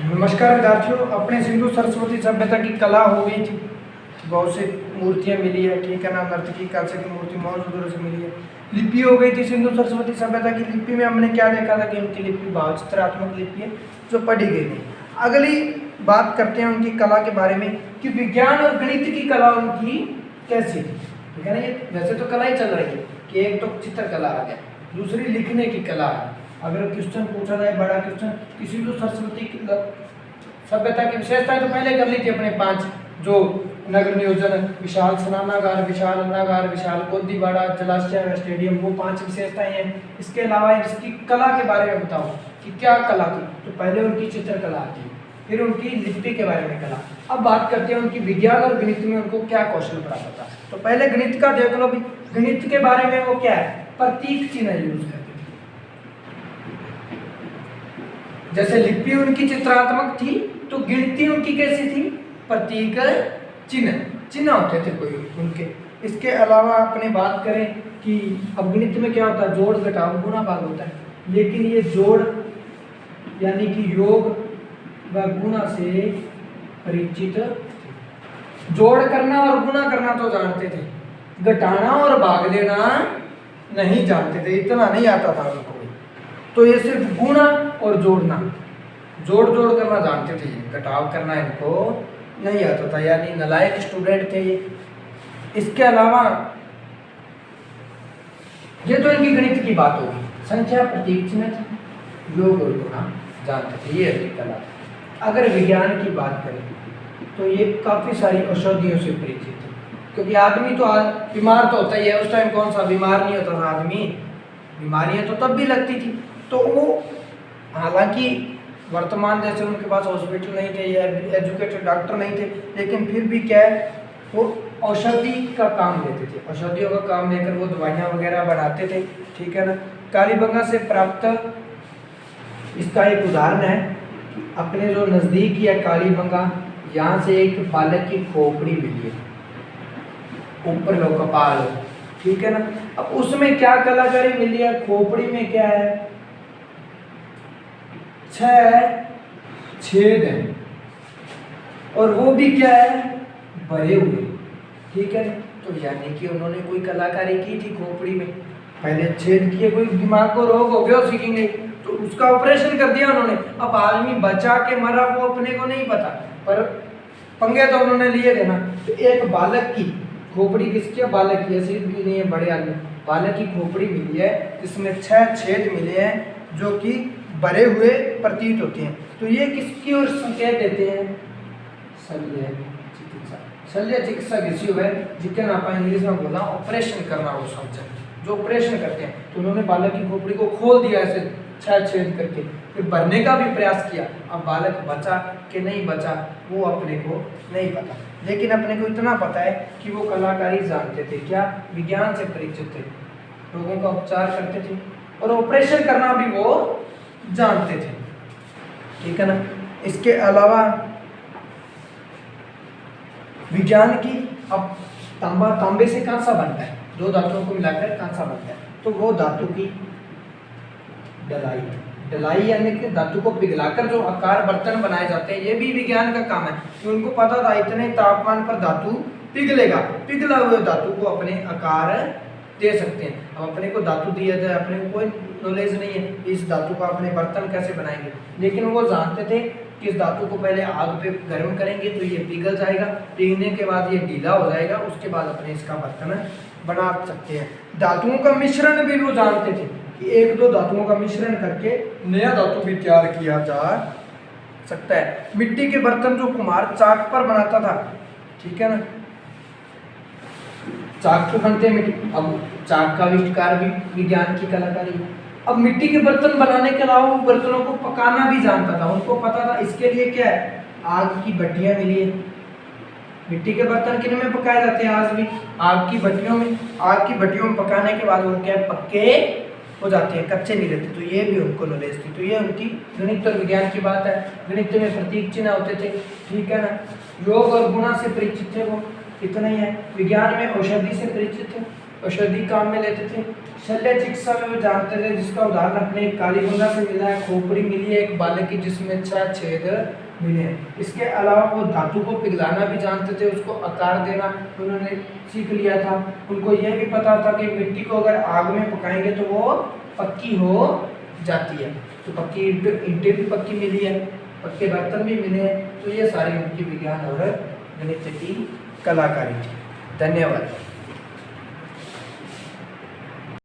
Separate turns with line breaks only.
नमस्कार विद्यार्थियों, अपने सिंधु सरस्वती सभ्यता की कला हो गई थी। बहुत सी मूर्तियां मिली है, ठीक है ना। नर्तकी काल से की मूर्ति मौजूद से मिली है। लिपि हो गई थी सिंधु सरस्वती सभ्यता की। लिपि में हमने क्या देखा था कि उनकी लिपि भाव चित्रात्मक लिपि है जो पढ़ी गई थी। अगली बात करते हैं उनकी कला के बारे में कि विज्ञान और गणित की कला उनकी कैसी थी, ठीक है ना। ये वैसे तो कला ही चल रही है कि एक तो चित्रकला आ गया, दूसरी लिखने की कला है। अगर क्वेश्चन पूछा जाए बड़ा क्वेश्चन कि सिंधु सरस्वती की सभ्यता की विशेषताएं तो पहले कर ली थी अपने 5, जो नगर नियोजन, विशाल स्नानागार, विशाल अन्नागार, विशाल गोदीबाड़ा, जलाशय व स्टेडियम, वो 5 विशेषताएं हैं। इसके अलावा इसकी कला के बारे में बताओ कि क्या कला थी। तो पहले उनकी चित्रकला थी, फिर उनकी लिपि के बारे में कला। अब बात करते हैं उनकी विज्ञान और गणित में उनको क्या कौशल प्राप्त था। तो पहले गणित का देख लो भी। गणित के बारे में वो क्या है, प्रतीक चिन्ह यूज करते थे। जैसे लिपि उनकी चित्रात्मक थी तो गिनती उनकी कैसी थी, प्रतीक चिन्ह होते थे कोई उनके। इसके अलावा अपने बात करें कि अब गणित में क्या होता है, जोड़ घटाव गुणा भाग होता है। लेकिन ये जोड़ यानी कि योग व गुणा से परिचित, जोड़ करना और गुणा करना तो जानते थे, घटाना और भाग देना नहीं जानते थे, इतना नहीं आता था उनको। तो ये सिर्फ गुणा और जोड़ना, जोड़ करना जानते थे, घटाव करना इनको नहीं आता था, यानी नालायक स्टूडेंट थे ये। इसके अलावा ये तो इनकी गणित की बात होगी। संख्या, प्रतीक चिन्ह, योग और गुणा जानते थे, ये इनकी कला। अगर विज्ञान की बात करें तो ये काफ़ी सारी औषधियों से परिचित है, क्योंकि आदमी तो बीमार तो होता ही है। उस टाइम कौन सा बीमार नहीं होता था आदमी, बीमारियां तो तब भी लगती थी। तो वो हालांकि वर्तमान जैसे उनके पास हॉस्पिटल नहीं थे या एजुकेटेड डॉक्टर नहीं थे, लेकिन फिर भी क्या है, वो औषधि का काम लेते थे। औषधियों का काम लेकर वो दवाइयाँ वगैरह बनाते थे, ठीक है ना। कालीबंगा से प्राप्त इसका एक उदाहरण है, अपने जो नज़दीक है कालीबंगा, यहाँ से एक बालक की खोपड़ी मिली है, ऊपर लो कपाल, ठीक है ना। अब उसमें क्या कलाकारी मिली है, खोपड़ी में क्या है, 6 छेद हैं और वो भी क्या है, भरे हुए, ठीक है। तो यानी कि उन्होंने कोई कलाकारी की थी खोपड़ी में, पहले छेद किए, कोई दिमाग को रोग हो गया सीखेंगे तो उसका ऑपरेशन कर दिया उन्होंने। अब आदमी बचा के मरा वो अपने को नहीं पता, पर पंगे तो उन्होंने लिए थे ना। तो एक बालक की खोपड़ी, किसकी, बालक की, ऐसी भी नहीं है बड़े आदमी, बालक की खोपड़ी मिली है जिसमें 6 छेद मिले हैं जो कि भरे हुए प्रतीत होते हैं। तो ये किसकी ओर संकेत देते हैं, शल्य चिकित्सा। शल्य चिकित्सा किसी है जिसके नाम पर इंग्लिश में बोला ऑपरेशन करना, वो सर्जन जो ऑपरेशन करते हैं। तो उन्होंने बालक की खोपड़ी को खोल दिया ऐसे 6 छेद करके, फिर भरने का भी प्रयास किया। अब बालक बचा कि नहीं बचा वो अपने को नहीं पता, लेकिन अपने को इतना पता है कि वो कलाकारी जानते थे, क्या, विज्ञान से परिचित थे, लोगों का उपचार करते थे और ऑपरेशन करना भी वो जानते थे, ठीक है ना। इसके अलावा विज्ञान की, अब तांबे से कांसा बनता है, 2 धातुओं को मिलाकर कांसा बनता है, तो वो धातु की डलाई यानी कि धातु को पिघलाकर जो आकार बर्तन बनाए जाते हैं, ये भी विज्ञान का काम है। कि उनको पता था इतने तापमान पर धातु पिघलेगा, पिघला हुए धातु को अपने आकार दे सकते हैं। अब अपने को धातु दिया जाए, अपने को कोई नॉलेज नहीं है इस धातु का अपने बर्तन कैसे बनाएंगे, लेकिन वो जानते थे कि इस धातु को पहले आग पे गर्म करेंगे तो ये पिघल जाएगा, पिघलने के बाद ये ढीला हो जाएगा, उसके बाद अपने इसका बर्तन बना सकते हैं। धातुओं का मिश्रण भी वो जानते थे कि 1-2 धातुओं का मिश्रण करके नया धातु भी तैयार किया जा सकता है। मिट्टी के बर्तन जो कुम्हार चाक पर बनाता था, ठीक है ना, चाक पे बनते हैं मिट्टी। अब चाक का आविष्कार भी विज्ञान की कलाकारी है। अब मिट्टी के बर्तन बनाने के अलावा वो बर्तनों को पकाना भी जानता था, उनको पता था इसके लिए क्या है, आग की भट्टियां मिली है। मिट्टी के बर्तन किन में पकाए जाते हैं आज भी, आग की भट्टियों में। आग की भट्टियों में पकाने के बाद वो क्या पक्के हो जाते हैं, कच्चे नहीं रहते। तो ये भी उनको नॉलेज थी। तो ये उनकी गणित और विज्ञान की बात है। गणित में प्रतीक चिन्ह होते थे, ठीक है ना। योग और गुणा से परिचित थे वो, इतना ही है। विज्ञान में औषधि से परिचित थे, औषधि काम में लेते थे। शल्य चिकित्सा में वो जानते थे, जिसका उदाहरण अपने कालीगंगा से मिला है, खोपड़ी मिली है एक बालक की जिसमें 6 छेद मिले हैं। इसके अलावा वो धातु को पिघलाना भी जानते थे, उसको आकार देना उन्होंने सीख लिया था। उनको यह भी पता था कि मिट्टी को अगर आग में पकाएंगे तो वो पक्की हो जाती है। तो पक्की ईंटें भी पक्की मिली है, पक्के बर्तन भी मिले हैं। तो ये सारी उनकी विज्ञान और गणित की कलाकारी थी। धन्यवाद।